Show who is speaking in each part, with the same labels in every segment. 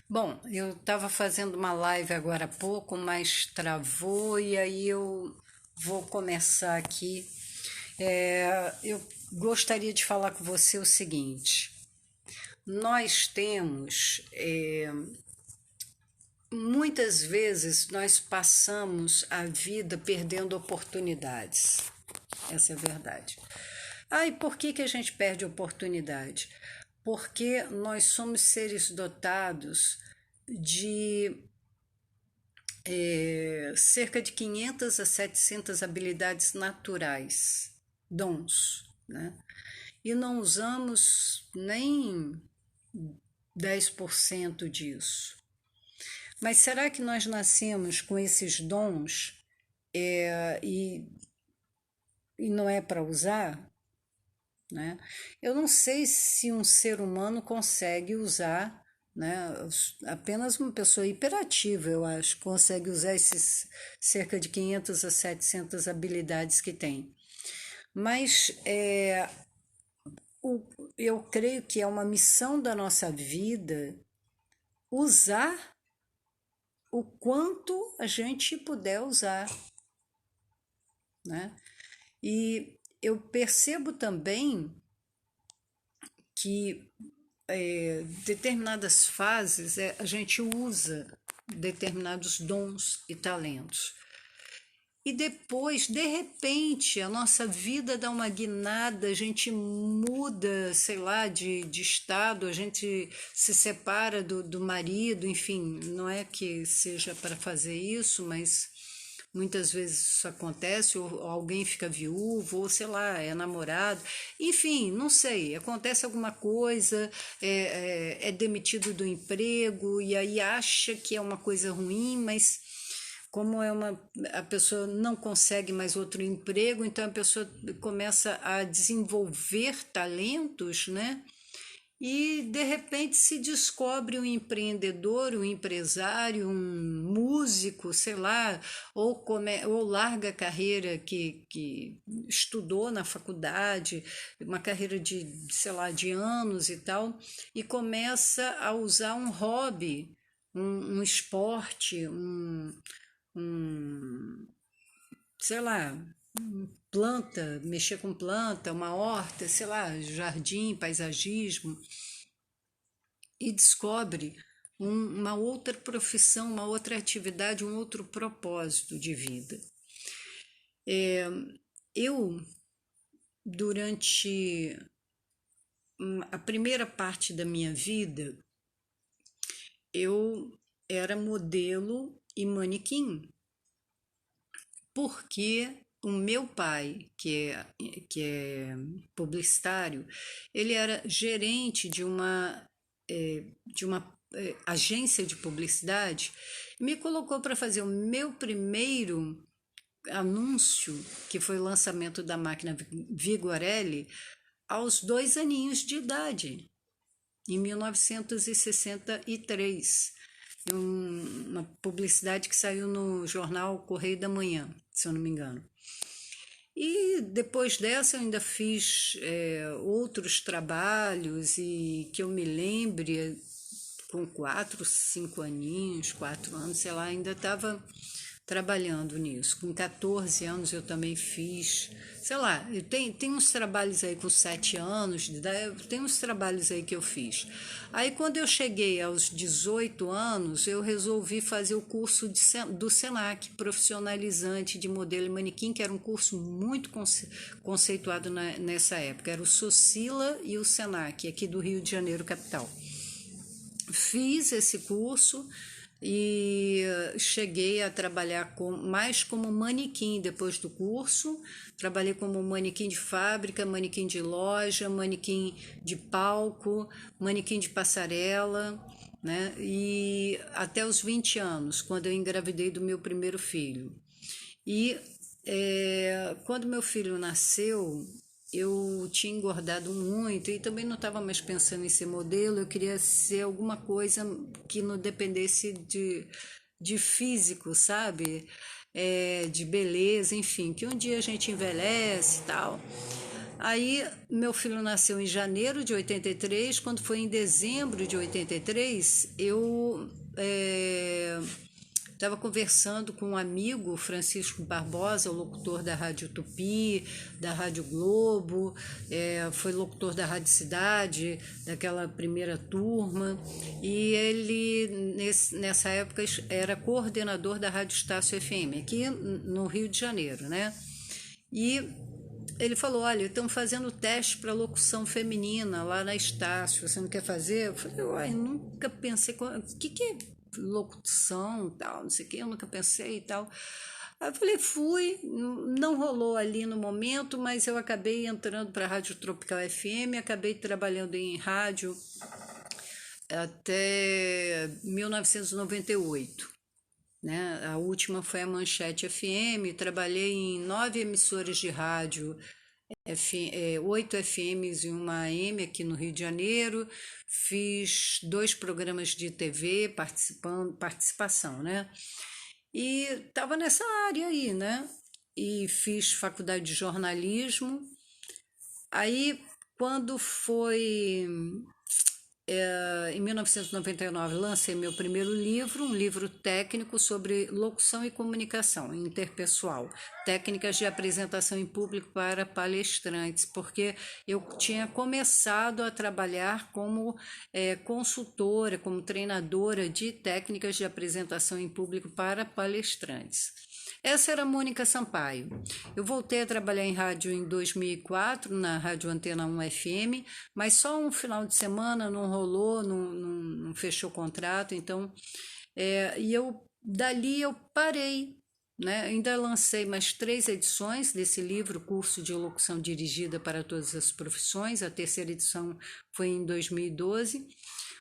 Speaker 1: Bom, eu estava fazendo uma live agora há pouco, mas travou e aí eu vou começar aqui. Eu gostaria de falar com você o seguinte: nós temos, muitas vezes nós passamos a vida perdendo oportunidades. Essa é a verdade. Ah, e por que a gente perde oportunidade? Porque nós somos seres dotados de cerca de 500 a 700 habilidades naturais, dons, né? E não usamos nem 10% disso. Mas será que nós nascemos com esses dons é, e, e não é para usar? Né? Eu não sei se um ser humano consegue usar, né? Apenas uma pessoa hiperativa, eu acho, consegue usar esses cerca de 500 a 700 habilidades que tem. Mas o, eu creio que é uma missão da nossa vida usar o quanto a gente puder usar, né? E eu percebo também que determinadas fases a gente usa determinados dons e talentos. E depois, de repente, a nossa vida dá uma guinada, a gente muda, sei lá, de estado, a gente se separa do marido, enfim, não é que seja para fazer isso, mas muitas vezes isso acontece, ou alguém fica viúvo, ou sei lá, é namorado, enfim, não sei, acontece alguma coisa, é demitido do emprego, e aí acha que é uma coisa ruim, mas como a pessoa não consegue mais outro emprego, então a pessoa começa a desenvolver talentos, né? E de repente se descobre um empreendedor, um empresário, um músico, sei lá, ou larga a carreira que estudou na faculdade, uma carreira de, sei lá, de anos e tal, e começa a usar um hobby, um esporte, um, sei lá, planta, mexer com planta, uma horta, sei lá, jardim, paisagismo, e descobre uma outra profissão, uma outra atividade, um outro propósito de vida. Eu, durante a primeira parte da minha vida, eu era modelo e manequim, porque o meu pai, que é publicitário, ele era gerente de uma agência de publicidade, me colocou para fazer o meu primeiro anúncio, que foi o lançamento da máquina Vigorelli, aos 2 aninhos de idade, em 1963. Uma publicidade que saiu no jornal Correio da Manhã, se eu não me engano. E depois dessa eu ainda fiz outros trabalhos e que eu me lembre, com 4, 5 aninhos, 4 anos, sei lá, ainda estava trabalhando nisso. Com 14 anos eu também fiz, sei lá, tem uns trabalhos aí com 7 anos, tem uns trabalhos aí que eu fiz. Aí quando eu cheguei aos 18 anos, eu resolvi fazer o curso do Senac, profissionalizante de modelo e manequim, que era um curso muito conceituado nessa época. Era o Socila e o Senac, aqui do Rio de Janeiro, capital. Fiz esse curso e cheguei a trabalhar mais como manequim depois do curso. Trabalhei como manequim de fábrica, manequim de loja, manequim de palco, manequim de passarela, né? E até os 20 anos, quando eu engravidei do meu primeiro filho. E quando meu filho nasceu, eu tinha engordado muito e também não estava mais pensando em ser modelo, eu queria ser alguma coisa que não dependesse de físico, sabe? De beleza, enfim, que um dia a gente envelhece e tal. Aí, meu filho nasceu em janeiro de 83. Quando foi em dezembro de 83, eu estava conversando com um amigo, Francisco Barbosa, o locutor da Rádio Tupi, da Rádio Globo, foi locutor da Rádio Cidade, daquela primeira turma, e ele, nessa época, era coordenador da Rádio Estácio FM, aqui no Rio de Janeiro, né? E ele falou, olha, estão fazendo teste para locução feminina lá na Estácio, você não quer fazer? Eu falei, uai, nunca pensei, o que é locução, tal, não sei o que, eu nunca pensei e tal. Aí eu falei, fui, não rolou ali no momento, mas eu acabei entrando para a Rádio Tropical FM, acabei trabalhando em rádio até 1998. Né? A última foi a Manchete FM, trabalhei em 9 emissoras de rádio, 8 FMs e uma AM aqui no Rio de Janeiro, fiz 2 programas de TV, participação, né? E estava nessa área aí, né? E fiz faculdade de jornalismo. Aí, quando foi em 1999, lancei meu primeiro livro, um livro técnico sobre locução e comunicação interpessoal, técnicas de apresentação em público para palestrantes, porque eu tinha começado a trabalhar como consultora, como treinadora de técnicas de apresentação em público para palestrantes. Essa era a Mônica Sampaio. Eu voltei a trabalhar em rádio em 2004, na Rádio Antena 1 FM, mas só um final de semana não rolou, não fechou o contrato, então, e dali eu parei, né? Ainda lancei mais 3 edições desse livro, Curso de Locução Dirigida para Todas as Profissões, a terceira edição foi em 2012,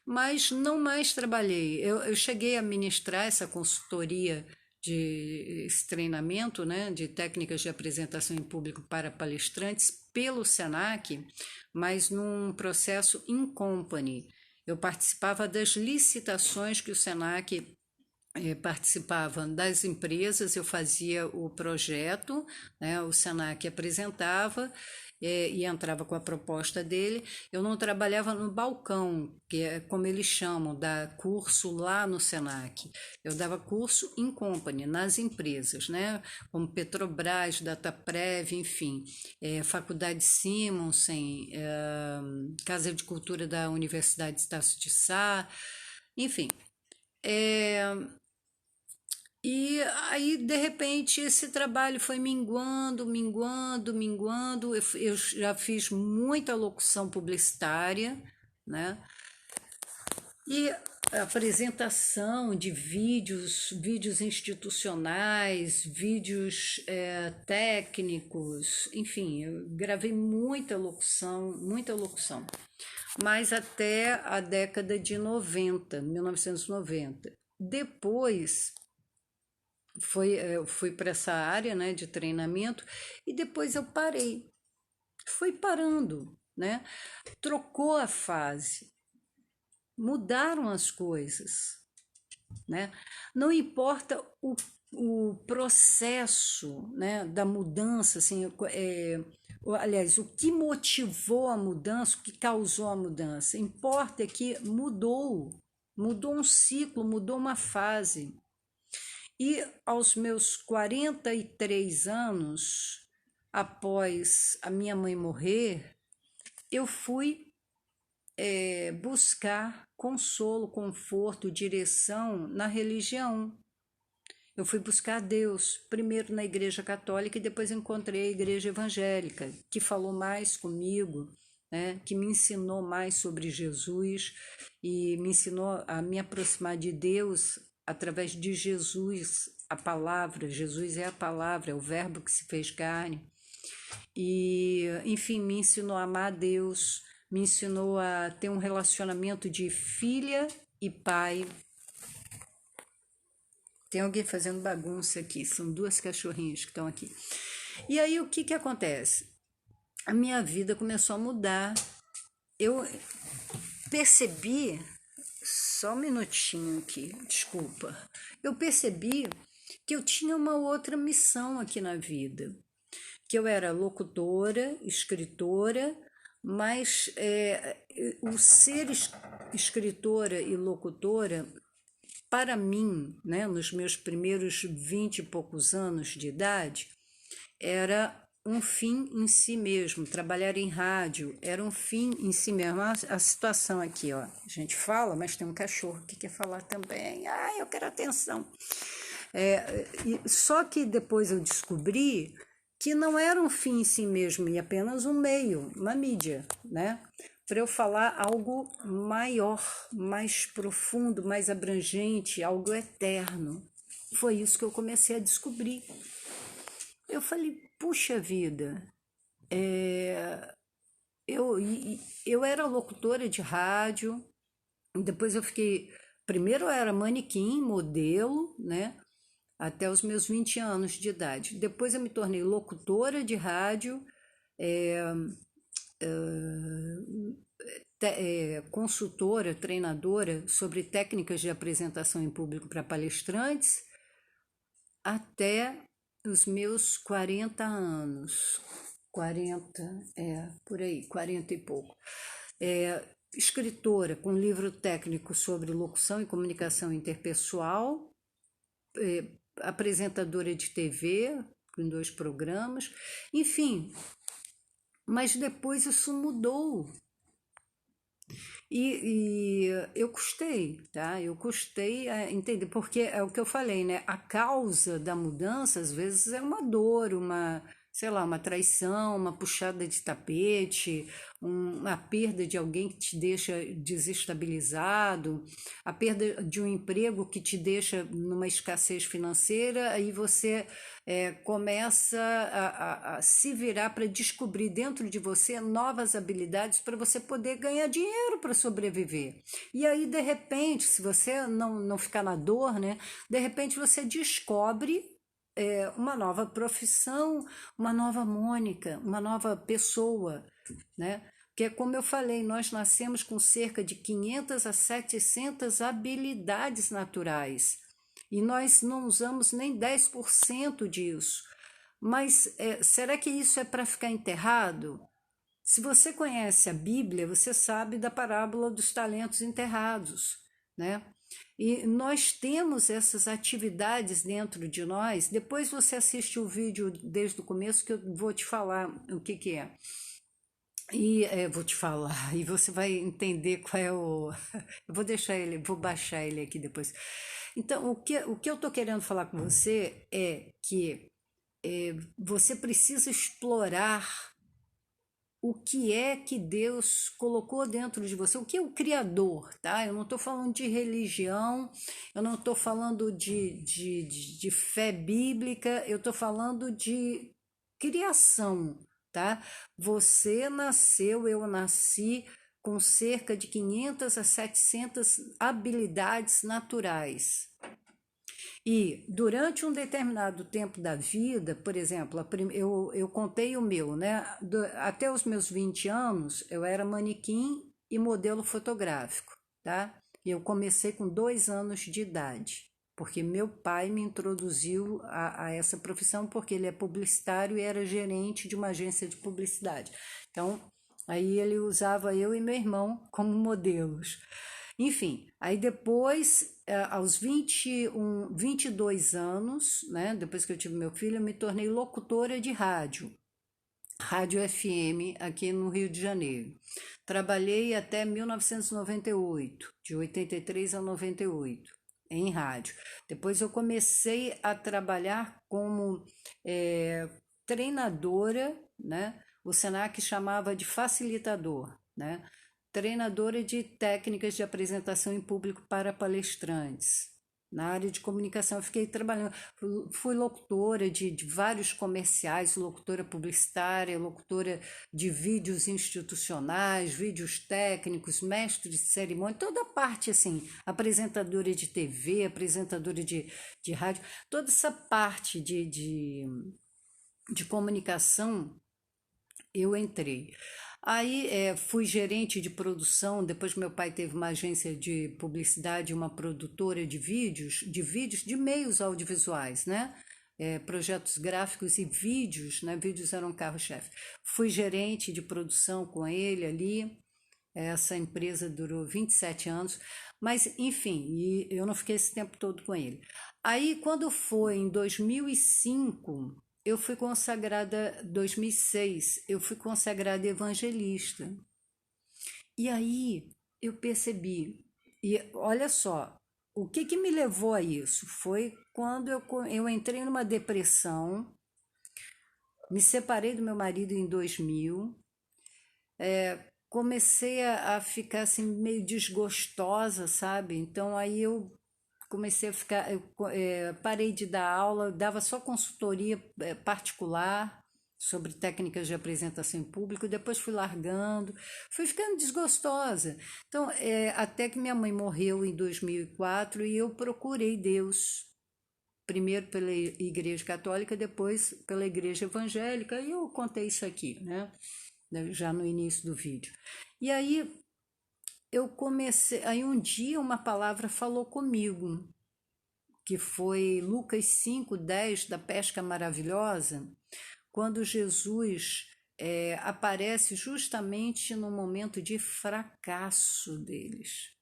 Speaker 1: mas não mais trabalhei. Eu cheguei a ministrar essa consultoria esse treinamento, né, de técnicas de apresentação em público para palestrantes pelo SENAC, mas num processo in company. Eu participava das licitações que o SENAC participava das empresas, eu fazia o projeto, né, o SENAC apresentava e entrava com a proposta dele. Eu não trabalhava no balcão, que é como eles chamam, dar curso lá no SENAC. Eu dava curso in company, nas empresas, né, como Petrobras, Dataprev, enfim, Faculdade Simonsen, Casa de Cultura da Universidade Estácio de Sá, enfim. E aí, de repente, esse trabalho foi minguando, minguando, minguando. Eu já fiz muita locução publicitária, né? E apresentação de vídeos institucionais, vídeos técnicos, enfim, eu gravei muita locução. Mas até a década de 90, 1990. Depois eu fui para essa área, né, de treinamento, e depois eu parei. Fui parando, né? Trocou a fase, mudaram as coisas, né? Não importa o processo, né, da mudança, assim, aliás, o que motivou a mudança, o que causou a mudança. Importa que mudou um ciclo, mudou uma fase. E aos meus 43 anos, após a minha mãe morrer, eu fui buscar consolo, conforto, direção na religião. Eu fui buscar Deus, primeiro na Igreja Católica e depois encontrei a Igreja Evangélica, que falou mais comigo, né, que me ensinou mais sobre Jesus e me ensinou a me aproximar de Deus através de Jesus, a palavra. Jesus é a palavra, é o verbo que se fez carne. E, enfim, me ensinou a amar a Deus, me ensinou a ter um relacionamento de filha e pai. Tem alguém fazendo bagunça aqui, são 2 cachorrinhas que estão aqui. E aí o que acontece? A minha vida começou a mudar. Eu percebi, só um minutinho aqui, desculpa. Eu percebi que eu tinha uma outra missão aqui na vida. que eu era locutora, escritora, mas o ser escritora e locutora, para mim, né, nos meus primeiros 20 e poucos anos de idade, era um fim em si mesmo. Trabalhar em rádio era um fim em si mesmo. A situação aqui, ó, a gente fala, mas tem um cachorro que quer falar também. Ah, eu quero atenção. Só que depois eu descobri que não era um fim em si mesmo, e apenas um meio, uma mídia, né? Para eu falar algo maior, mais profundo, mais abrangente, algo eterno. Foi isso que eu comecei a descobrir. Eu falei, puxa vida, eu era locutora de rádio, depois eu fiquei, primeiro eu era manequim, modelo, né? Até os meus 20 anos de idade. Depois eu me tornei locutora de rádio, consultora, treinadora sobre técnicas de apresentação em público para palestrantes, até os meus 40 anos. 40, por aí, 40 e pouco. Escritora com livro técnico sobre locução e comunicação interpessoal, apresentadora de TV, em 2 programas, enfim. Mas depois isso mudou. E eu custei, tá? Eu custei a entender, porque é o que eu falei, né? A causa da mudança, às vezes, é uma dor, sei lá, uma traição, uma puxada de tapete, uma perda de alguém que te deixa desestabilizado, a perda de um emprego que te deixa numa escassez financeira, aí você começa a se virar para descobrir dentro de você novas habilidades para você poder ganhar dinheiro para sobreviver. E aí, de repente, se você não ficar na dor, né, de repente você descobre uma nova profissão, uma nova Mônica, uma nova pessoa, né? Porque, como eu falei, nós nascemos com cerca de 500 a 700 habilidades naturais e nós não usamos nem 10% disso. Mas será que isso é para ficar enterrado? Se você conhece a Bíblia, você sabe da parábola dos talentos enterrados, né? E nós temos essas atividades dentro de nós. Depois você assiste o vídeo desde o começo que eu vou te falar o que é. E vou te falar, e você vai entender qual é o. Eu vou deixar ele, vou baixar ele aqui depois. Então, o que eu estou querendo falar com você é que você precisa explorar o que é que Deus colocou dentro de você, o que é o Criador, tá? Eu não estou falando de religião, eu não estou falando de fé bíblica, eu estou falando de criação, tá? Você nasceu, eu nasci com cerca de 500 a 700 habilidades naturais. E durante um determinado tempo da vida, por exemplo, eu contei o meu, né? Até os meus 20 anos, eu era manequim e modelo fotográfico, tá? E eu comecei com 2 anos de idade, porque meu pai me introduziu a essa profissão, porque ele é publicitário e era gerente de uma agência de publicidade. Então, aí ele usava eu e meu irmão como modelos. Enfim, aí depois, aos 22 anos, né, depois que eu tive meu filho, eu me tornei locutora de rádio, rádio FM, aqui no Rio de Janeiro. Trabalhei até 1998, de 83 a 98, em rádio. Depois eu comecei a trabalhar como treinadora, né? O Senac chamava de facilitador, né? Treinadora de técnicas de apresentação em público para palestrantes. Na área de comunicação, eu fiquei trabalhando, fui locutora de vários comerciais, locutora publicitária, locutora de vídeos institucionais, vídeos técnicos, mestre de cerimônia, toda a parte assim, apresentadora de TV, apresentadora de rádio, toda essa parte de comunicação eu entrei. Aí fui gerente de produção, depois meu pai teve uma agência de publicidade, uma produtora de vídeos de meios audiovisuais, né? projetos gráficos e vídeos, né? Vídeos eram carro-chefe. Fui gerente de produção com ele ali. Essa empresa durou 27 anos, mas enfim, e eu não fiquei esse tempo todo com ele. Aí, quando foi em 2005, eu fui consagrada, 2006, eu fui consagrada evangelista. E aí eu percebi, e olha só, o que que me levou a isso? Foi quando eu entrei numa depressão, me separei do meu marido em 2000, comecei a ficar assim meio desgostosa, sabe? Então aí eu comecei a ficar, parei de dar aula, dava só consultoria particular sobre técnicas de apresentação em público, depois fui largando, fui ficando desgostosa. Então, até que minha mãe morreu em 2004 e eu procurei Deus, primeiro pela igreja católica, depois pela igreja evangélica, e eu contei isso aqui, né? Já no início do vídeo. E aí eu comecei, aí um dia uma palavra falou comigo, que foi Lucas 5:10 da pesca maravilhosa, quando Jesus aparece justamente no momento de fracasso deles.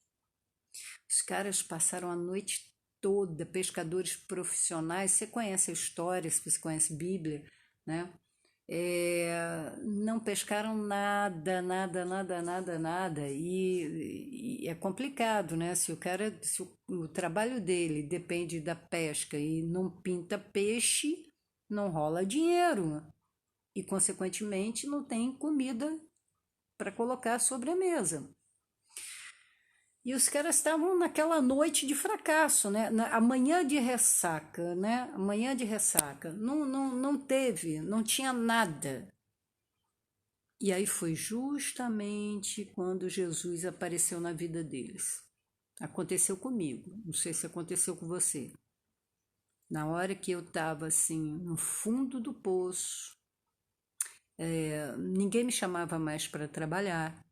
Speaker 1: Os caras passaram a noite toda, pescadores profissionais, você conhece a história, se você conhece a Bíblia, né? Não pescaram nada, nada, e é complicado, né? Se o trabalho dele depende da pesca e não pinta peixe, não rola dinheiro e, consequentemente, não tem comida para colocar sobre a mesa. E os caras estavam naquela noite de fracasso, né? A manhã de ressaca, né? A manhã de ressaca. Não teve, não tinha nada. E aí foi justamente quando Jesus apareceu na vida deles. Aconteceu comigo, não sei se aconteceu com você. Na hora que eu estava assim, no fundo do poço, ninguém me chamava mais para trabalhar.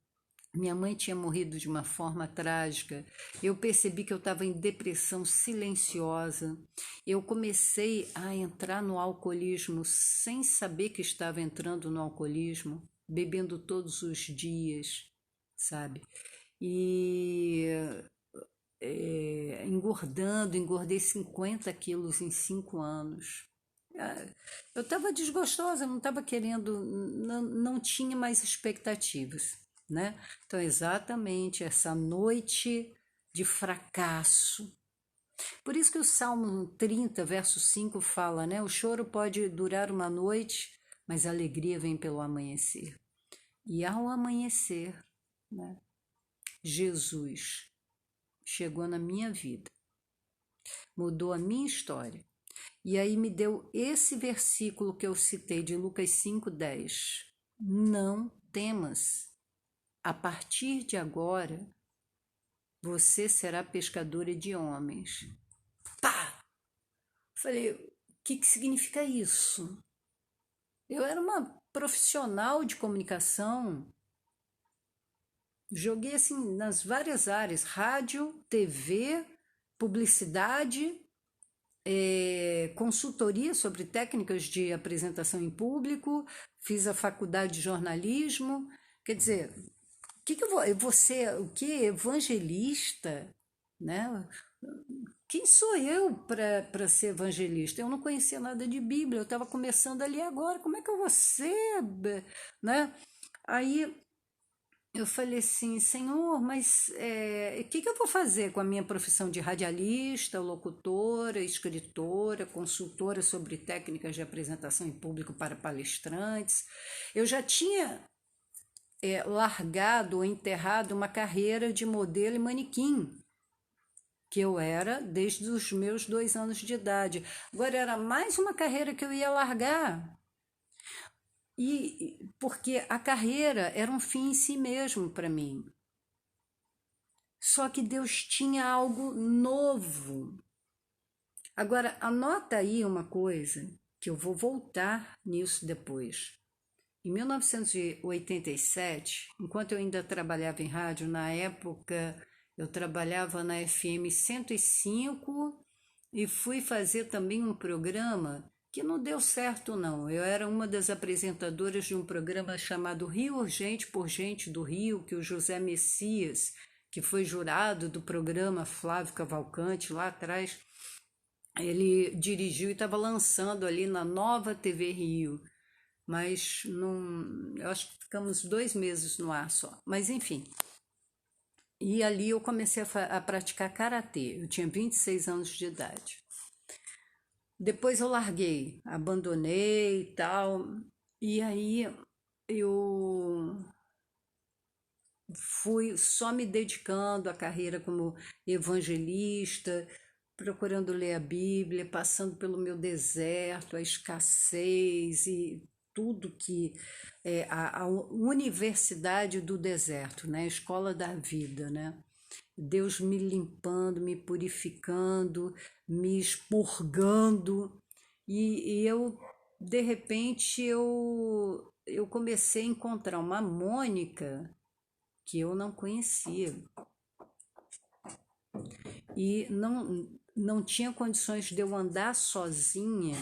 Speaker 1: Minha mãe tinha morrido de uma forma trágica. Eu percebi que eu estava em depressão silenciosa. Eu comecei a entrar no alcoolismo sem saber que estava entrando no alcoolismo, bebendo todos os dias, sabe? E engordei 50 quilos em 5 anos. Eu estava desgostosa, não estava querendo, não tinha mais expectativas, né? Então, exatamente essa noite de fracasso. Por isso que o Salmo 30, verso 5 fala, né? O choro pode durar uma noite, mas a alegria vem pelo amanhecer. E ao amanhecer, né, Jesus chegou na minha vida, mudou a minha história. E aí me deu esse versículo que eu citei de Lucas 5:10. Não temas. A partir de agora, você será pescadora de homens. Pá! Falei, o que significa isso? Eu era uma profissional de comunicação, joguei assim nas várias áreas, rádio, TV, publicidade, consultoria sobre técnicas de apresentação em público, fiz a faculdade de jornalismo, quer dizer, eu vou ser o que? Evangelista, né? Quem sou eu para ser evangelista? Eu não conhecia nada de Bíblia, eu estava começando ali agora, como é que eu vou ser, né? Aí eu falei assim, Senhor, mas o que eu vou fazer com a minha profissão de radialista, locutora, escritora, consultora sobre técnicas de apresentação em público para palestrantes? Eu já tinha largado ou enterrado uma carreira de modelo e manequim, que eu era desde os meus 2 anos de idade. Agora era mais uma carreira que eu ia largar. E porque a carreira era um fim em si mesmo para mim. Só que Deus tinha algo novo. Agora, anota aí uma coisa, que eu vou voltar nisso depois. Em 1987, enquanto eu ainda trabalhava em rádio, na época eu trabalhava na FM 105 e fui fazer também um programa que não deu certo, não. Eu era uma das apresentadoras de um programa chamado Rio Urgente por Gente do Rio, que o José Messias, que foi jurado do programa Flávio Cavalcante lá atrás, ele dirigiu e estava lançando ali na Nova TV Rio, mas não, eu acho que ficamos 2 meses no ar só. Mas enfim, e ali eu comecei a praticar karatê. Eu tinha 26 anos de idade. Depois eu larguei, abandonei e tal. E aí eu fui só me dedicando à carreira como evangelista, procurando ler a Bíblia, passando pelo meu deserto, a escassez e tudo que é a universidade do deserto, né? A escola da vida, né? Deus me limpando, me purificando, me expurgando e eu de repente eu comecei a encontrar uma Mônica que eu não conhecia e não tinha condições de eu andar sozinha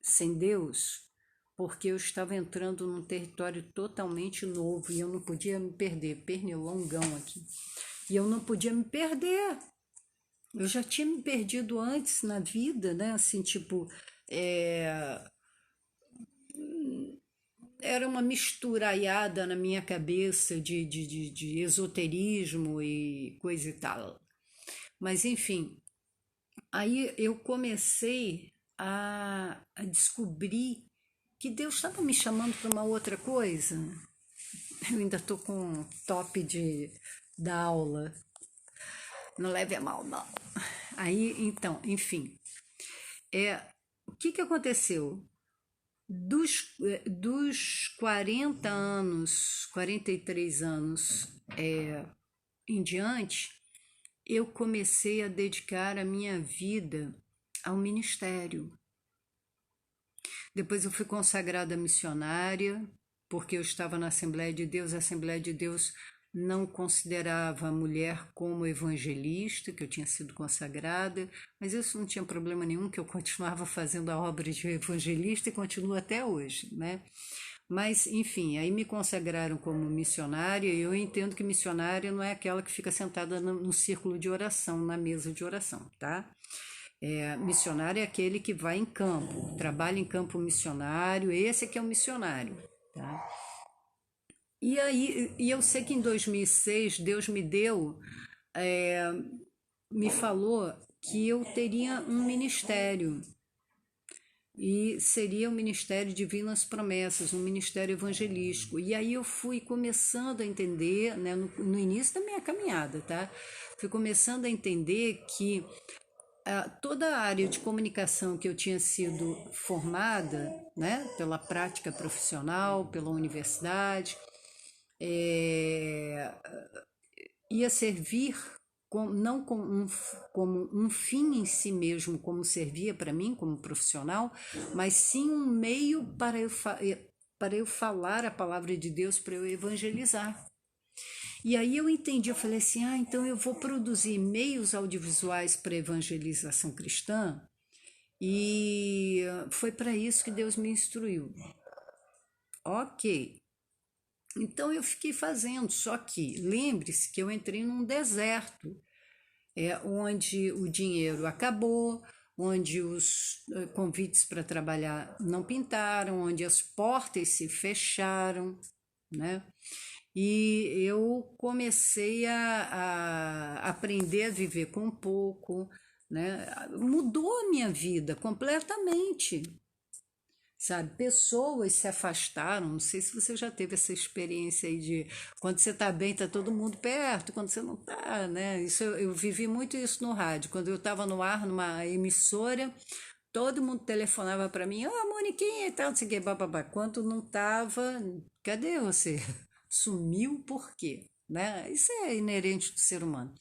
Speaker 1: sem Deus, porque eu estava entrando num território totalmente novo e eu não podia me perder, pernilongão aqui. E eu não podia me perder. Eu já tinha me perdido antes na vida, né? Assim, tipo, é, era uma misturaiada na minha cabeça de esoterismo e coisa e tal. Mas, enfim, aí eu comecei a descobrir que Deus estava me chamando para uma outra coisa. Eu ainda estou com um top da aula. Não leve a mal, não. Aí, então, enfim, o que aconteceu? Dos 40 anos, 43 anos em diante, eu comecei a dedicar a minha vida ao ministério. Depois eu fui consagrada missionária, porque eu estava na Assembleia de Deus. A Assembleia de Deus não considerava a mulher como evangelista, que eu tinha sido consagrada, mas isso não tinha problema nenhum, que eu continuava fazendo a obra de evangelista e continuo até hoje, né? Mas, enfim, aí me consagraram como missionária e eu entendo que missionária não é aquela que fica sentada no círculo de oração, na mesa de oração, tá? Missionário é aquele que vai em campo, trabalha em campo missionário, esse é que é o missionário, tá? E aí, eu sei que em 2006 Deus me deu, é, me falou que eu teria um ministério e seria o Ministério Divinas Promessas, um ministério evangelístico. E aí eu fui começando a entender, né, no início da minha caminhada, tá? Fui começando a entender que toda a área de comunicação que eu tinha sido formada, né, pela prática profissional, pela universidade, é, ia servir não como um fim em si mesmo, como servia para mim como profissional, mas sim um meio para eu falar a palavra de Deus, para eu evangelizar. E aí eu entendi, eu falei assim, então eu vou produzir meios audiovisuais para evangelização cristã, e foi para isso que Deus me instruiu. Ok, então eu fiquei fazendo, só que lembre-se que eu entrei num deserto, onde o dinheiro acabou, onde os convites para trabalhar não pintaram, onde as portas se fecharam, né? E eu comecei a aprender a viver com pouco, né? Mudou a minha vida completamente, sabe? Pessoas se afastaram. Não sei se você já teve essa experiência aí de quando você tá bem, tá todo mundo perto, quando você não tá, né? Isso eu vivi muito isso no rádio. Quando eu estava no ar, numa emissora, todo mundo telefonava para mim, Moniquinha e tal, não sei o que, bababá. Quando não tava, cadê você? Sumiu por quê? Né? Isso é inerente do ser humano.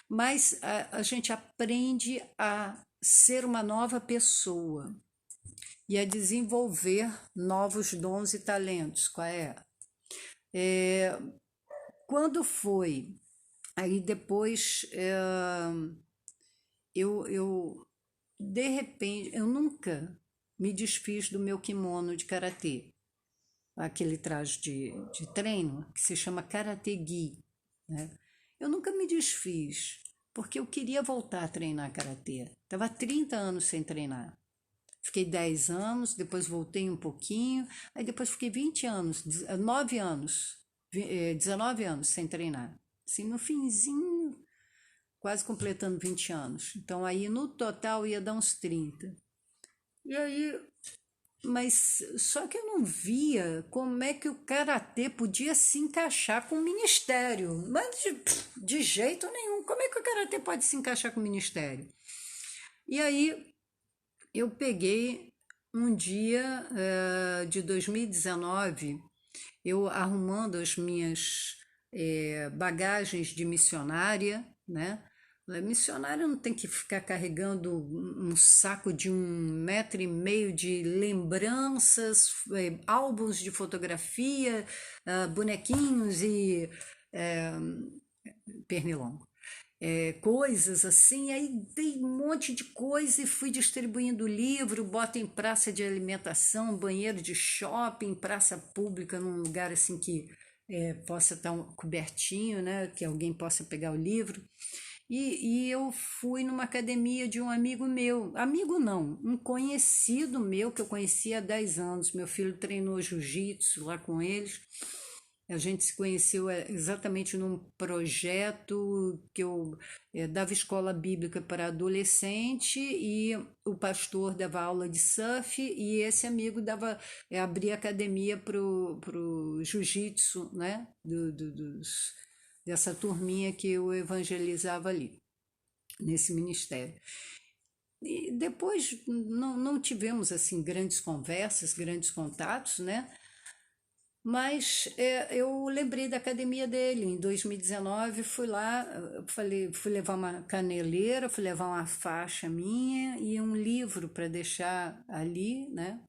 Speaker 1: Mas a gente aprende a ser uma nova pessoa e a desenvolver novos dons e talentos. Qual é? Quando foi? Aí depois eu de repente, eu nunca me desfiz do meu kimono de karatê, aquele traje de treino que se chama Karate Gi, né? Eu nunca me desfiz, porque eu queria voltar a treinar karatê. Estava 30 anos sem treinar. Fiquei 10 anos, depois voltei um pouquinho, aí depois fiquei 20 anos, 9 anos, 19 anos sem treinar. Assim, no finzinho, quase completando 20 anos. Então aí no total ia dar uns 30. E aí, mas só que eu não via como é que o karatê podia se encaixar com o ministério. Mas de jeito nenhum. Como é que o karatê pode se encaixar com o ministério? E aí eu peguei um dia de 2019, eu arrumando as minhas bagagens de missionária, né? Missionária não tem que ficar carregando um saco de 1,5 metro de lembranças, álbuns de fotografia, bonequinhos e pernilongo. Coisas assim, aí dei um monte de coisa e fui distribuindo livro, bota em praça de alimentação, banheiro de shopping, praça pública, num lugar assim que possa estar cobertinho, né, que alguém possa pegar o livro. E eu fui numa academia de um amigo não, um conhecido meu que eu conhecia há 10 anos. Meu filho treinou jiu-jitsu lá com eles. A gente se conheceu exatamente num projeto que eu dava escola bíblica para adolescente e o pastor dava aula de surf e esse amigo abria academia pro jiu-jitsu, né? Dessa turminha que eu evangelizava ali, nesse ministério. E depois não tivemos assim grandes conversas, grandes contatos, né? Mas eu lembrei da academia dele. Em 2019, fui lá, fui levar uma caneleira, fui levar uma faixa minha e um livro para deixar ali, né?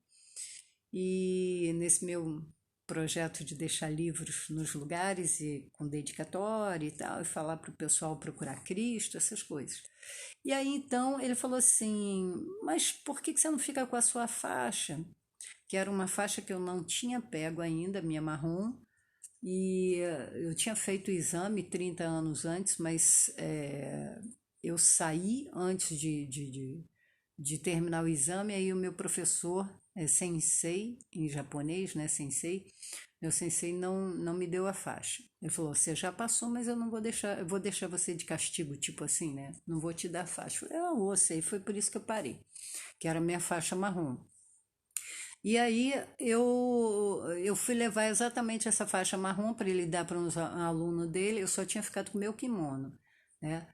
Speaker 1: E nesse meu projeto de deixar livros nos lugares e com dedicatória e tal, e falar para o pessoal procurar Cristo, essas coisas. E aí então ele falou assim: mas por que você não fica com a sua faixa? Que era uma faixa que eu não tinha pego ainda, minha marrom, e eu tinha feito o exame 30 anos antes, mas eu saí antes de terminar o exame, aí o meu professor, sensei, em japonês, né, sensei, meu sensei não me deu a faixa. Ele falou: você já passou, mas eu não vou deixar, eu vou deixar você de castigo, tipo assim, né, não vou te dar a faixa. Eu falei: eu sei, foi por isso que eu parei, que era a minha faixa marrom. E aí eu fui levar exatamente essa faixa marrom para ele dar para um aluno dele, eu só tinha ficado com o meu kimono, né?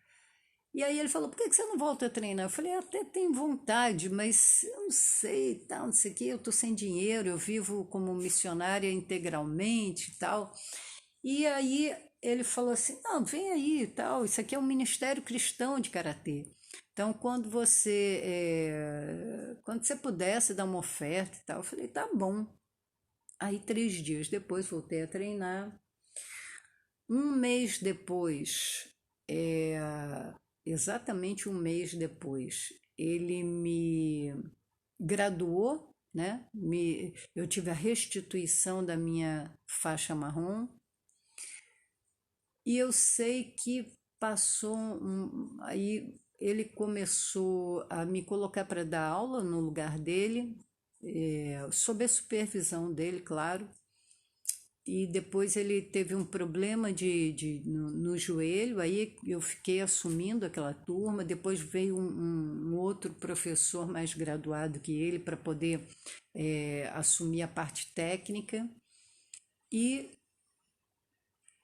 Speaker 1: E aí ele falou: por que você não volta a treinar? Eu falei: até tenho vontade, mas eu não sei, tal, não sei o quê, eu tô sem dinheiro, eu vivo como missionária integralmente e tal. E aí ele falou assim: não, vem aí e tal, isso aqui é um ministério cristão de karatê. Então, quando você pudesse dar uma oferta e tal, eu falei: tá bom. Aí, 3 dias depois, voltei a treinar. Um mês depois, é, exatamente um mês depois, ele me graduou, né? Eu tive a restituição da minha faixa marrom. E eu sei que aí ele começou a me colocar para dar aula no lugar dele, sob a supervisão dele, claro. E depois ele teve um problema no joelho, aí eu fiquei assumindo aquela turma. Depois veio um outro professor mais graduado que ele para poder assumir a parte técnica. E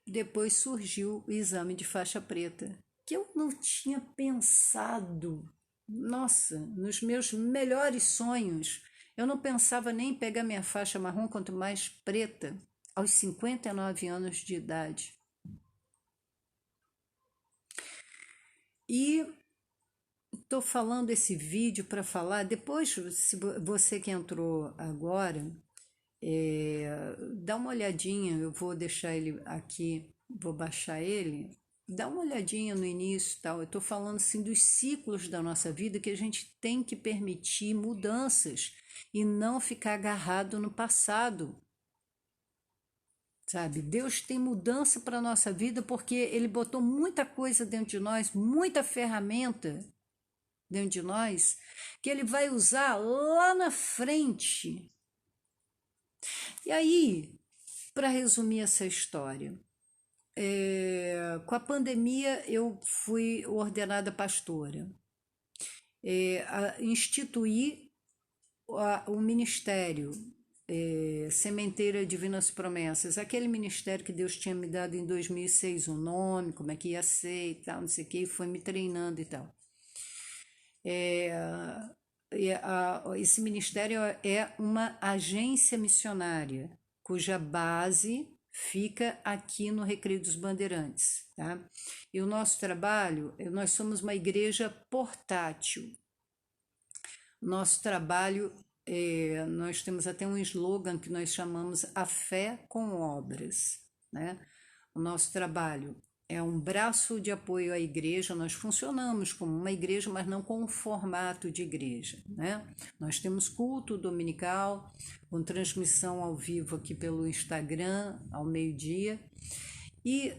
Speaker 1: depois surgiu o exame de faixa preta, que eu não tinha pensado. Nossa, nos meus melhores sonhos, eu não pensava nem em pegar minha faixa marrom, quanto mais preta, aos 59 anos de idade. E estou falando esse vídeo para falar, depois, se você que entrou agora, dá uma olhadinha, eu vou deixar ele aqui, vou baixar ele, dá uma olhadinha no início e tal. Eu estou falando assim dos ciclos da nossa vida que a gente tem que permitir mudanças e não ficar agarrado no passado. Sabe, Deus tem mudança para a nossa vida porque Ele botou muita coisa dentro de nós, muita ferramenta dentro de nós, que Ele vai usar lá na frente. E aí, para resumir essa história, com a pandemia eu fui ordenada pastora. Instituí o ministério Sementeira Divinas Promessas, aquele ministério que Deus tinha me dado em 2006, o nome, como é que ia ser e tal, não sei o que, e foi me treinando e tal. Esse ministério é uma agência missionária, cuja base fica aqui no Recreio dos Bandeirantes, tá? E o nosso trabalho, nós somos uma igreja portátil. Nosso trabalho, nós temos até um slogan que nós chamamos A Fé com Obras, né? O nosso trabalho é um braço de apoio à igreja, nós funcionamos como uma igreja, mas não com um formato de igreja, né? Nós temos culto dominical, com transmissão ao vivo aqui pelo Instagram, ao meio-dia, e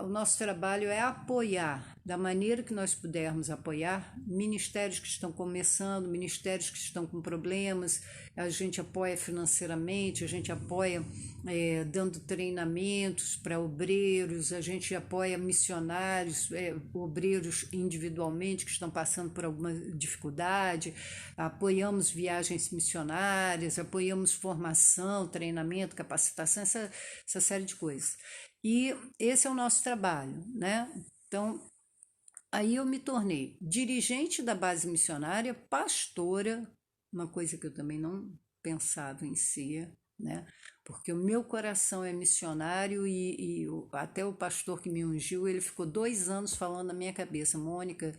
Speaker 1: o nosso trabalho é apoiar, da maneira que nós pudermos apoiar, ministérios que estão começando, ministérios que estão com problemas, a gente apoia financeiramente, a gente apoia dando treinamentos para obreiros, a gente apoia missionários, obreiros individualmente que estão passando por alguma dificuldade, apoiamos viagens missionárias, apoiamos formação, treinamento, capacitação, essa série de coisas. E esse é o nosso trabalho, né? Então, aí eu me tornei dirigente da base missionária, pastora, uma coisa que eu também não pensava em ser, né? Porque o meu coração é missionário e até o pastor que me ungiu, ele ficou 2 anos falando na minha cabeça, Mônica,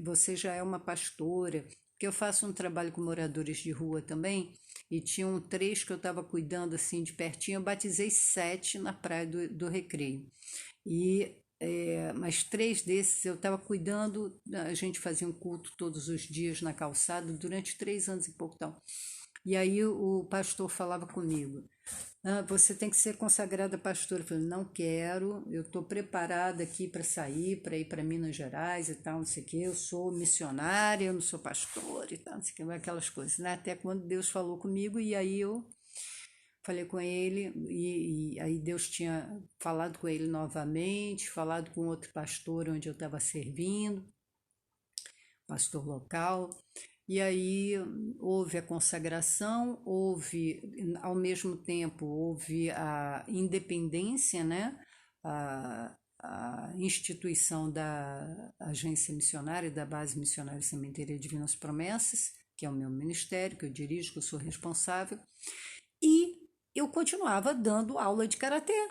Speaker 1: você já é uma pastora, porque eu faço um trabalho com moradores de rua também, e tinham 3 que eu estava cuidando assim de pertinho, eu batizei 7 na praia do Recreio, e mas 3 desses eu estava cuidando, a gente fazia um culto todos os dias na calçada, durante 3 anos e pouco tal. E aí o pastor falava comigo, você tem que ser consagrada pastora. Eu falei, não quero, eu estou preparada aqui para sair, para ir para Minas Gerais e tal, não sei o que, eu sou missionária, eu não sou pastora e tal, não sei o que, aquelas coisas, né? Até quando Deus falou comigo, e aí eu falei com ele, e aí Deus tinha falado com ele novamente, falado com outro pastor onde eu estava servindo, pastor local, e aí houve a consagração, houve, ao mesmo tempo, houve a independência, né? A instituição da agência missionária, da base missionária Sementeira Divinas Promessas, que é o meu ministério, que eu dirijo, que eu sou responsável, e eu continuava dando aula de karatê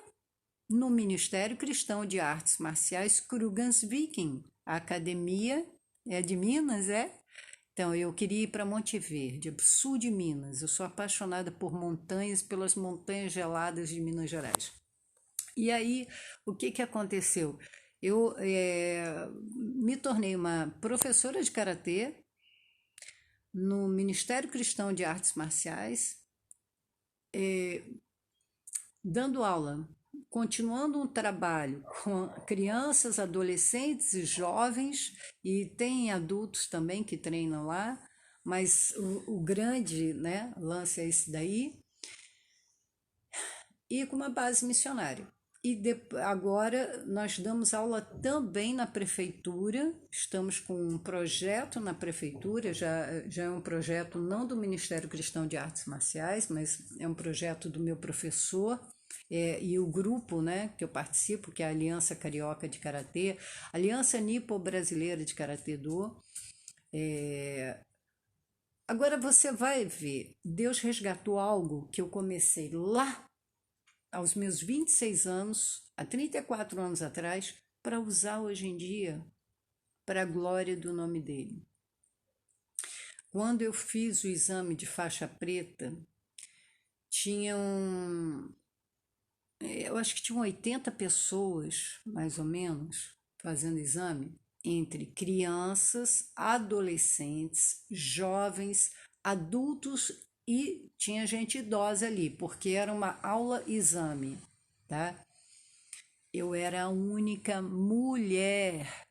Speaker 1: no Ministério Cristão de Artes Marciais Krugans Viking. A academia é de Minas, é? Então, eu queria ir para Monte Verde, sul de Minas. Eu sou apaixonada por montanhas, pelas montanhas geladas de Minas Gerais. E aí, o que aconteceu? Eu me tornei uma professora de karatê no Ministério Cristão de Artes Marciais, dando aula, continuando um trabalho com crianças, adolescentes e jovens, e tem adultos também que treinam lá, mas o grande, né, lance é esse daí, e com uma base missionária. E agora nós damos aula também na prefeitura, estamos com um projeto na prefeitura, já é um projeto não do Ministério Cristão de Artes Marciais, mas é um projeto do meu professor, e o grupo, né, que eu participo, que é a Aliança Carioca de Karatê, Aliança Nipo-Brasileira de Karatê Do. Agora você vai ver, Deus resgatou algo que eu comecei lá aos meus 26 anos, há 34 anos atrás, para usar hoje em dia para a glória do nome dele. Quando eu fiz o exame de faixa preta, tinham eu acho que tinham 80 pessoas, mais ou menos, fazendo exame, entre crianças, adolescentes, jovens, adultos e tinha gente idosa ali, porque era uma aula-exame, tá? Eu era a única mulher,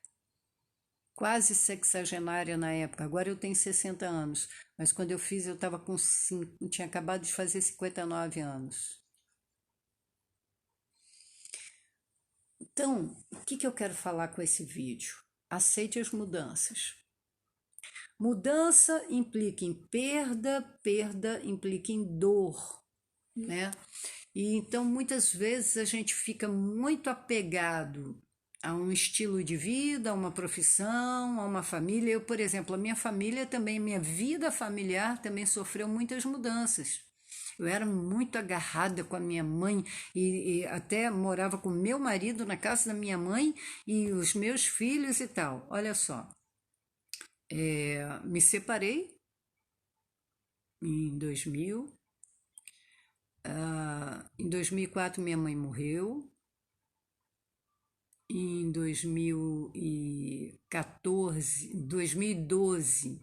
Speaker 1: quase sexagenária na época. Agora eu tenho 60 anos, mas quando eu fiz eu estava com tinha acabado de fazer 59 anos. Então, o que eu quero falar com esse vídeo? Aceite as mudanças. Mudança implica em perda, perda implica em dor, né? E então muitas vezes a gente fica muito apegado a um estilo de vida, a uma profissão, a uma família. Eu, por exemplo, a minha família também, minha vida familiar também sofreu muitas mudanças. Eu era muito agarrada com a minha mãe e até morava com meu marido na casa da minha mãe e os meus filhos e tal. Olha só, me separei em 2000. Em 2004 minha mãe morreu. Em 2014, 2012,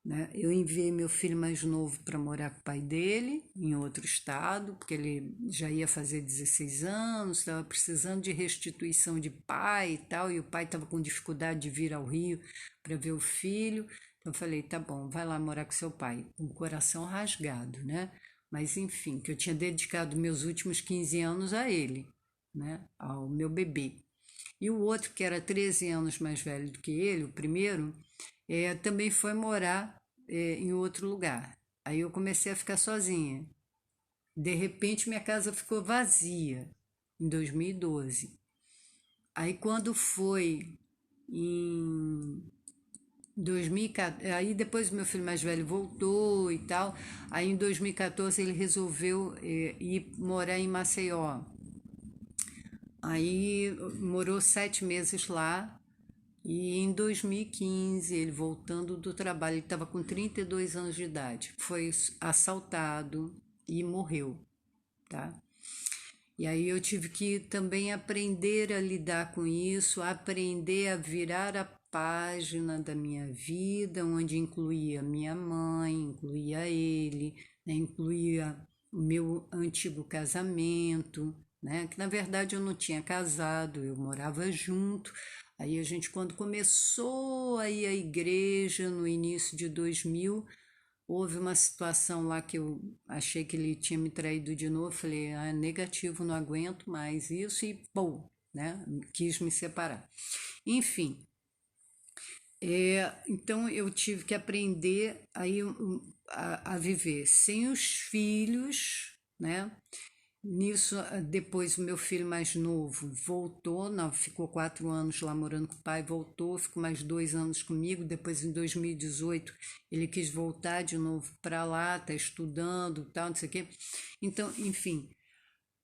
Speaker 1: né, eu enviei meu filho mais novo para morar com o pai dele, em outro estado, porque ele já ia fazer 16 anos, estava precisando de restituição de pai e tal, e o pai estava com dificuldade de vir ao Rio para ver o filho. Então eu falei, tá bom, vai lá morar com seu pai, com o coração rasgado, né? Mas enfim, que eu tinha dedicado meus últimos 15 anos a ele, né? Ao meu bebê. E o outro, que era 13 anos mais velho do que ele, o primeiro, também foi morar em outro lugar. Aí eu comecei a ficar sozinha. De repente, minha casa ficou vazia, em 2012. Aí, quando foi em 2014, aí depois meu filho mais velho voltou e tal. Aí, em 2014, ele resolveu ir morar em Maceió. Aí morou 7 meses lá e em 2015 ele voltando do trabalho, ele estava com 32 anos de idade, foi assaltado e morreu, tá? E aí eu tive que também aprender a lidar com isso, aprender a virar a página da minha vida, onde incluía minha mãe, incluía ele, né, incluía o meu antigo casamento, né, que na verdade eu não tinha casado, eu morava junto. Aí a gente, quando começou a ir à igreja no início de 2000, houve uma situação lá que eu achei que ele tinha me traído de novo. Falei, negativo, não aguento mais isso e pô, né? Quis me separar. Enfim, então eu tive que aprender aí a viver sem os filhos, né? Nisso, depois o meu filho mais novo voltou, não, ficou 4 anos lá morando com o pai, voltou, ficou mais 2 anos comigo. Depois, em 2018, ele quis voltar de novo para lá, tá estudando, tal, não sei o quê. Então, enfim,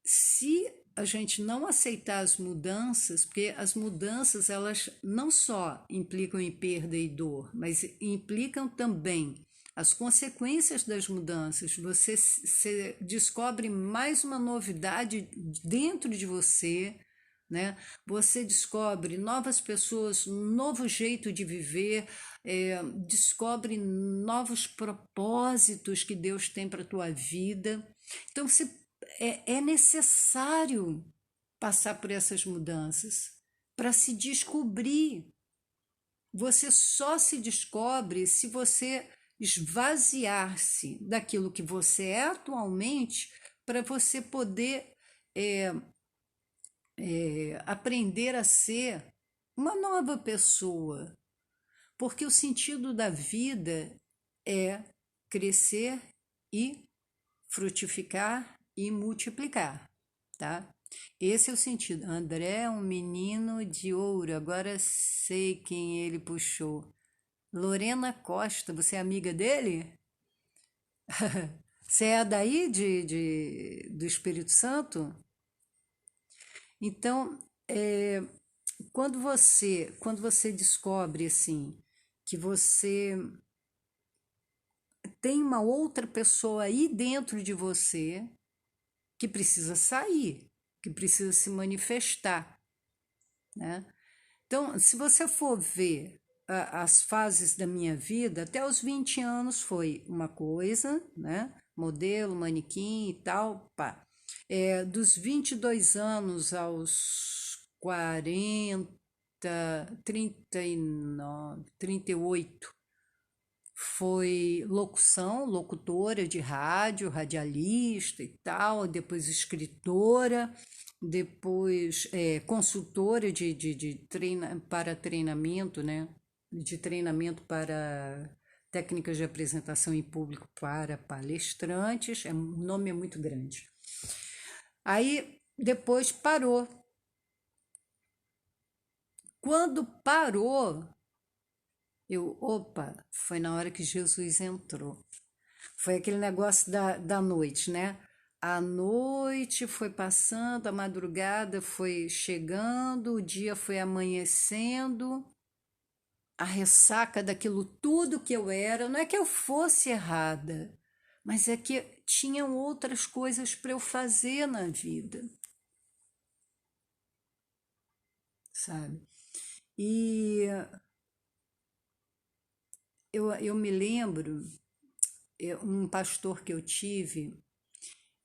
Speaker 1: se a gente não aceitar as mudanças, porque as mudanças elas não só implicam em perda e dor, mas implicam também as consequências das mudanças. Você descobre mais uma novidade dentro de você, né? Você descobre novas pessoas, um novo jeito de viver, descobre novos propósitos que Deus tem para a tua vida. Então, é necessário passar por essas mudanças para se descobrir. Você só se descobre se você esvaziar-se daquilo que você é atualmente para você poder aprender a ser uma nova pessoa. Porque o sentido da vida é crescer e frutificar e multiplicar, tá? Esse é o sentido. André é um menino de ouro, agora sei quem ele puxou. Lorena Costa, você é amiga dele? Você é daí do Espírito Santo? Então, quando você descobre assim que você tem uma outra pessoa aí dentro de você que precisa sair, que precisa se manifestar, né? Então, se você for ver as fases da minha vida, até os 20 anos foi uma coisa, né? Modelo, manequim e tal, pá. Dos 22 anos aos 40, 39, 38, foi locução, locutora de rádio, radialista e tal, depois escritora, depois consultora para treinamento, né? De treinamento para técnicas de apresentação em público para palestrantes, o nome é muito grande. Aí depois parou. Quando parou, opa, foi na hora que Jesus entrou. Foi aquele negócio da noite, né? A noite foi passando, a madrugada foi chegando, o dia foi amanhecendo, a ressaca daquilo tudo que eu era, não é que eu fosse errada, mas é que tinham outras coisas para eu fazer na vida, sabe? E eu me lembro, um pastor que eu tive,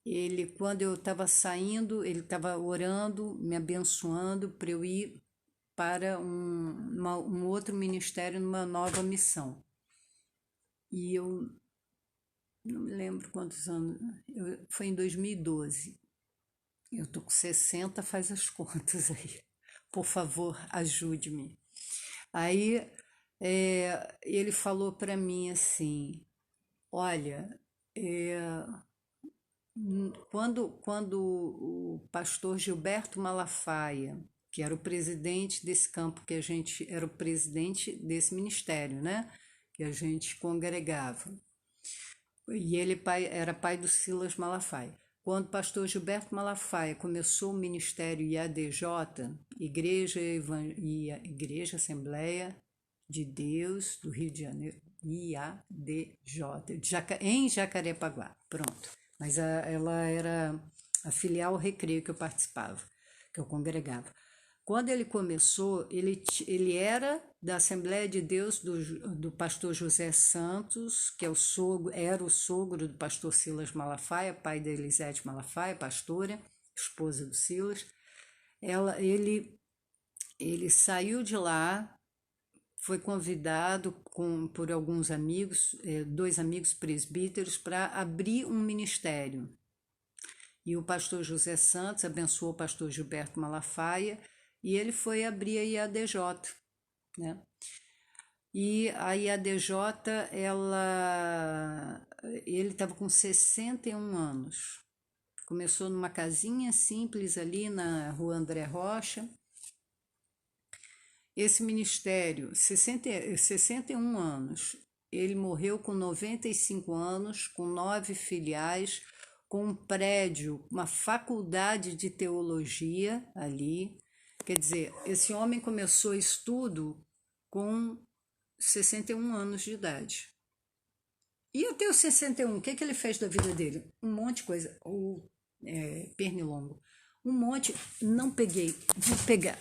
Speaker 1: ele, quando eu estava saindo, ele estava orando, me abençoando para eu ir para um outro ministério, numa nova missão. E eu não me lembro quantos anos, foi em 2012. Eu tô com 60, faz as contas aí. Por favor, ajude-me. Aí ele falou para mim assim: olha, quando o pastor Gilberto Malafaia, que era o presidente desse campo, que a gente era o presidente desse ministério, né? Que a gente congregava. E ele era pai do Silas Malafaia. Quando o pastor Gilberto Malafaia começou o ministério IADJ, Igreja Assembleia de Deus do Rio de Janeiro, IADJ, em Jacarepaguá, pronto. Mas ela era a filial Recreio que eu participava, que eu congregava. Quando ele começou, ele era da Assembleia de Deus do pastor José Santos, que era o sogro do pastor Silas Malafaia, pai da Elisete Malafaia, pastora, esposa do Silas. Ele saiu de lá, foi convidado por alguns amigos, 2 amigos presbíteros, para abrir um ministério. E o pastor José Santos abençoou o pastor Gilberto Malafaia e ele foi abrir a IADJ, né? E a IADJ, ele estava com 61 anos. Começou numa casinha simples ali na rua André Rocha. Esse ministério, 61 anos, ele morreu com 95 anos, com 9 filiais, com um prédio, uma faculdade de teologia ali. Quer dizer, esse homem começou estudo com 61 anos de idade. E até os 61, o que ele fez da vida dele? Um monte de coisa. Pernilongo. Um monte. Não peguei. Vou pegar.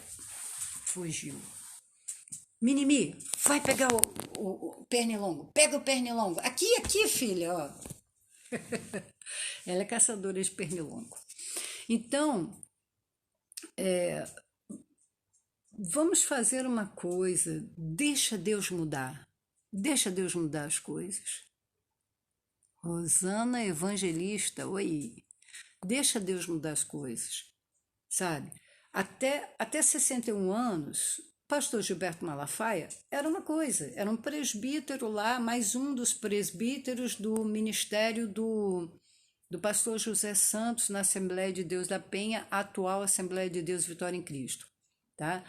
Speaker 1: Fugiu. Minimi, vai pegar o pernilongo. Pega o pernilongo. Aqui, filha, ó. Ela é caçadora de pernilongo. Então, vamos fazer uma coisa. Deixa Deus mudar. Deixa Deus mudar as coisas. Rosana Evangelista, oi. Deixa Deus mudar as coisas, sabe? Até 61 anos, pastor Gilberto Malafaia era uma coisa, era um presbítero lá, mais um dos presbíteros do ministério do pastor José Santos na Assembleia de Deus da Penha, atual Assembleia de Deus Vitória em Cristo, tá?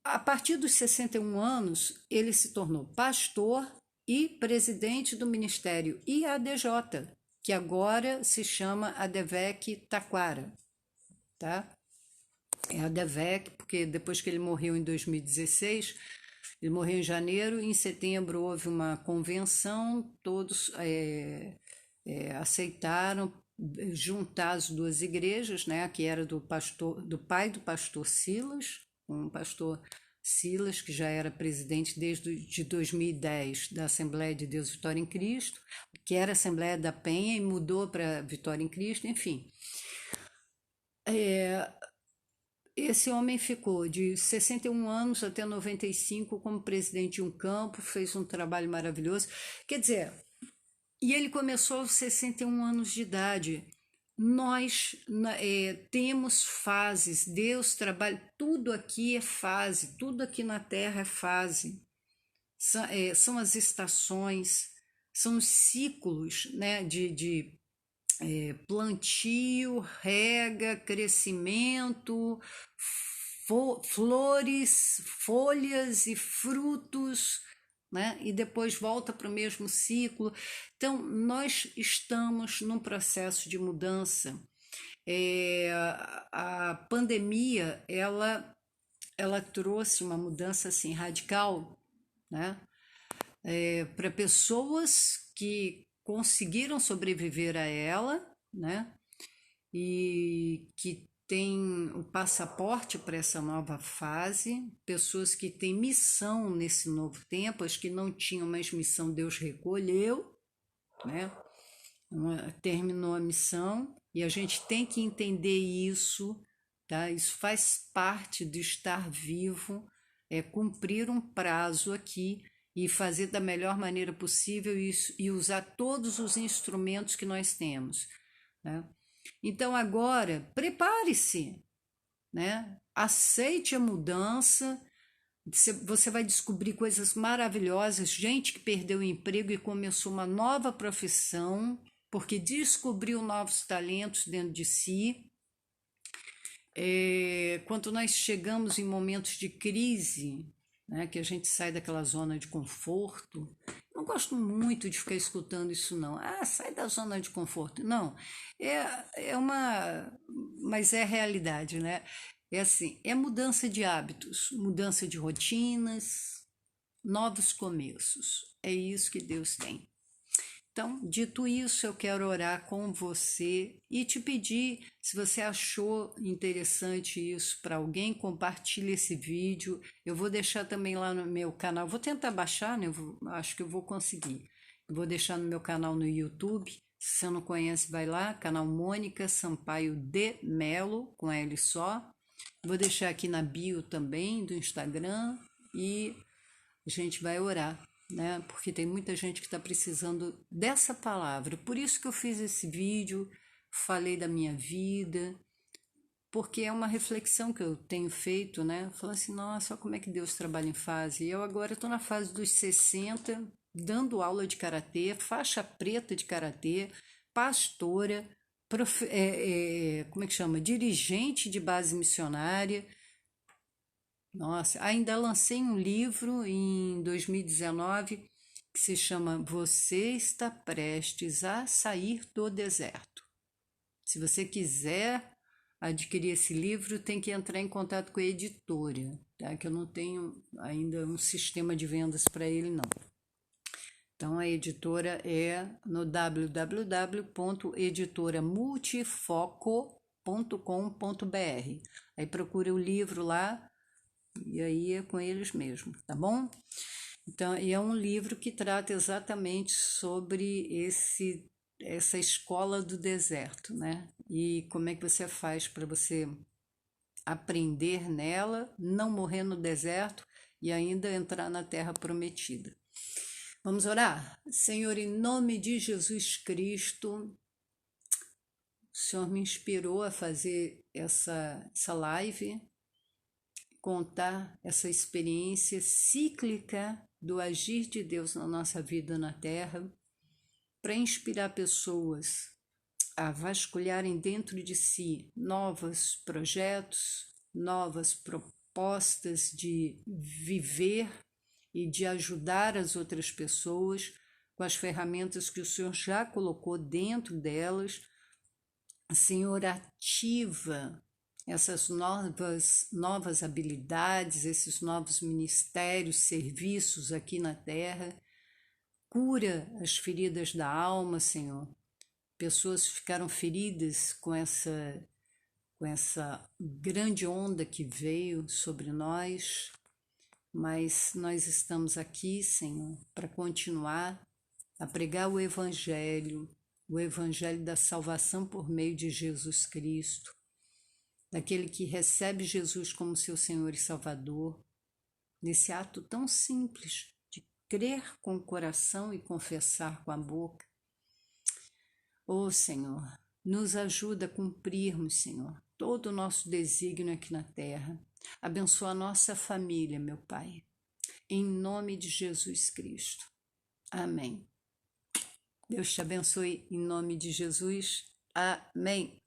Speaker 1: A partir dos 61 anos, ele se tornou pastor e presidente do ministério IADJ, que agora se chama ADVEC Taquara, tá? É ADVEC, porque depois que ele morreu em 2016, ele morreu em janeiro, e em setembro houve uma convenção, todos aceitaram juntar as duas igrejas, né, que era do pai do pastor Silas, um pastor Silas, que já era presidente desde de 2010 da Assembleia de Deus Vitória em Cristo, que era a Assembleia da Penha e mudou para Vitória em Cristo, enfim. Esse homem ficou de 61 anos até 95 como presidente de um campo, fez um trabalho maravilhoso. Quer dizer, e ele começou aos 61 anos de idade. Nós temos fases, Deus trabalha, tudo aqui é fase, tudo aqui na Terra é fase. São as estações, são os ciclos, né, de plantio, rega, crescimento, flores, folhas e frutos, né? E depois volta para o mesmo ciclo. Então, nós estamos num processo de mudança. A pandemia, ela trouxe uma mudança assim radical, né? Para pessoas que conseguiram sobreviver a ela, né? E que tem o passaporte para essa nova fase, pessoas que têm missão nesse novo tempo, as que não tinham mais missão, Deus recolheu, né? Terminou a missão e a gente tem que entender isso, tá? Isso faz parte de estar vivo, é cumprir um prazo aqui e fazer da melhor maneira possível isso, e usar todos os instrumentos que nós temos, né? Então agora prepare-se, né? Aceite a mudança, você vai descobrir coisas maravilhosas, gente que perdeu o emprego e começou uma nova profissão, porque descobriu novos talentos dentro de si. Quando nós chegamos em momentos de crise, né, que a gente sai daquela zona de conforto, não gosto muito de ficar escutando isso não, sai da zona de conforto, não, mas é realidade, né, é assim, é mudança de hábitos, mudança de rotinas, novos começos, é isso que Deus tem. Então, dito isso, eu quero orar com você e te pedir, se você achou interessante isso para alguém, compartilhe esse vídeo. Eu vou deixar também lá no meu canal, vou tentar baixar, né? Acho que eu vou conseguir. Eu vou deixar no meu canal no YouTube. Se você não conhece, vai lá, canal Mônica Sampaio de Melo, com L só. Vou deixar aqui na bio também do Instagram e a gente vai orar, né? Porque tem muita gente que está precisando dessa palavra. Por isso que eu fiz esse vídeo, falei da minha vida, porque é uma reflexão que eu tenho feito, né? Falando assim, nossa, olha como é que Deus trabalha em fase. E eu agora estou na fase dos 60, dando aula de karatê, faixa preta de karatê, pastora, como é que chama? Dirigente de base missionária. Nossa, ainda lancei um livro em 2019 que se chama Você está prestes a sair do deserto. Se você quiser adquirir esse livro, tem que entrar em contato com a editora, tá? Que eu não tenho ainda um sistema de vendas para ele, não. Então, a editora é no www.editoramultifoco.com.br. Aí procura o livro lá, e aí é com eles mesmo, tá bom? Então, e é um livro que trata exatamente sobre essa escola do deserto, né? E como é que você faz para você aprender nela, não morrer no deserto e ainda entrar na terra prometida. Vamos orar? Senhor, em nome de Jesus Cristo, o Senhor me inspirou a fazer essa live, contar essa experiência cíclica do agir de Deus na nossa vida na Terra, para inspirar pessoas a vasculharem dentro de si novos projetos, novas propostas de viver e de ajudar as outras pessoas com as ferramentas que o Senhor já colocou dentro delas. Senhor, ativa essas novas habilidades, esses novos ministérios, serviços aqui na terra. Cura as feridas da alma, Senhor. pessoas ficaram feridas com essa grande onda que veio sobre nós, mas nós estamos aqui, Senhor, para continuar a pregar o Evangelho da salvação por meio de Jesus Cristo, daquele que recebe Jesus como seu Senhor e Salvador, nesse ato tão simples de crer com o coração e confessar com a boca. Ó Senhor, nos ajuda a cumprirmos, Senhor, todo o nosso desígnio aqui na terra. Abençoa a nossa família, meu Pai, em nome de Jesus Cristo. Amém. Deus te abençoe em nome de Jesus. Amém.